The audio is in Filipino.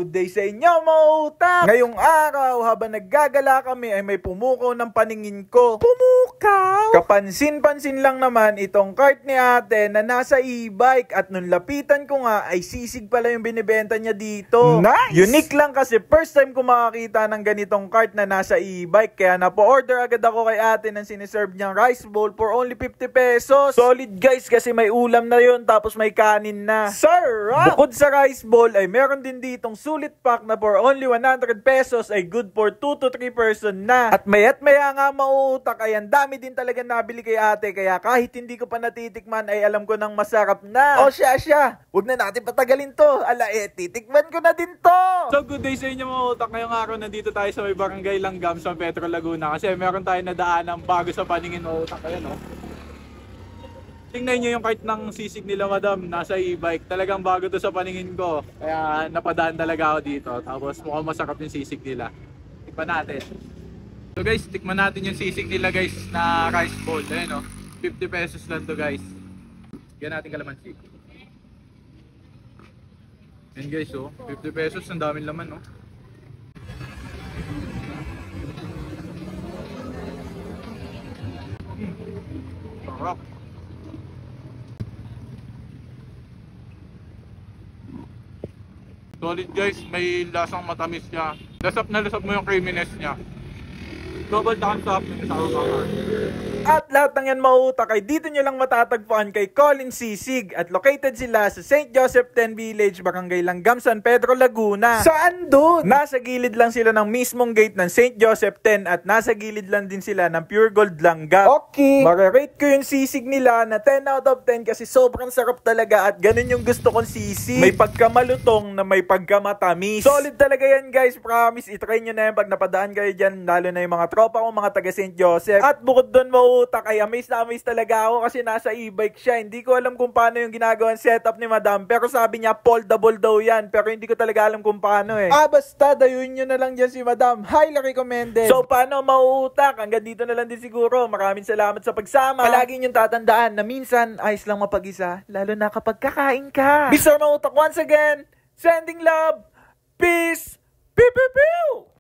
good day sa inyo mga utak! Ngayong araw habang naggagala kami ay may pumukaw ng paningin ko. Pumukaw? Kapansin-pansin lang naman itong cart ni ate na nasa e-bike at nung lapitan ko nga ay sisig pala yung binibenta niya dito. Nice! Unique lang kasi first time ko makakita ng ganitong cart na nasa e-bike kaya napo-order agad ako kay ate ng siniserve niyang rice bowl for only 50 pesos. Solid guys kasi may ulam na yun tapos may kanin na. Sarap! Bukod sa rice bowl ay meron din ditong sulit pack na for only 100 pesos ay good for 2 to 3 person na. At maya't maya nga mauutak ay ang dami din talaga nabili kay ate kaya kahit hindi ko pa natitikman ay alam ko nang masarap na. O siya, huwag na natin patagalin to. Titikman ko na din to. So good day sa inyo mga utak. Ngayong araw nandito tayo sa may barangay Langgam sa Petro Laguna kasi meron tayo na daanan bago sa paningin mga utak. Ayan o. Tingnan nyo yung cart ng sisig nila madam, nasa e-bike. Talagang bago to sa paningin ko. Kaya napadaan talaga ako dito. Tapos mukhang masarap yung sisig nila. Tikman natin. So guys, tikman natin yung sisig nila guys na rice bowl. Ayan o, 50 pesos lang to guys. Yan natin kalamansi. Ayan guys o, 50 pesos, ang daming laman o. Sarap. Solid guys, may lasang matamis niya. Lasap na lasap mo yung creaminess niya. Double thumbs up sa usapan. At lahat ng yan mauutak ay dito nyo lang matatagpuan kay Colin Sisig at located sila sa St. Joseph 10 Village, Barangay Langgam, San Pedro, Laguna. Saan doon? Nasa gilid lang sila ng mismong gate ng St. Joseph 10 at nasa gilid lang din sila ng Pure Gold Langgam. Okay, marirate ko yung sisig nila na 10 out of 10 kasi sobrang sarap talaga at ganun yung gusto kong sisig. May pagkamalutong na may pagkamatamis. Solid talaga yan guys, promise. Itry nyo na yan pag napadaan kayo dyan, lalo na yung mga tropa ko, mga taga St. Joseph. At bukod doon mauutak ay amaze na amaze talaga ako kasi nasa e-bike siya. Hindi ko alam kung paano yung ginagawang setup ni madam pero sabi niya foldable daw yan pero hindi ko talaga alam kung paano eh. Basta dayuin nyo na lang dyan si madam. Highly recommended. So paano mauutak? Hanggang dito na lang din siguro. Maraming salamat sa pagsama. Palagi nyo tatandaan na minsan ayos lang mapag-isa lalo na kapag kakain ka. Mr. Mauutak once again, sending love, peace, pew pew pew!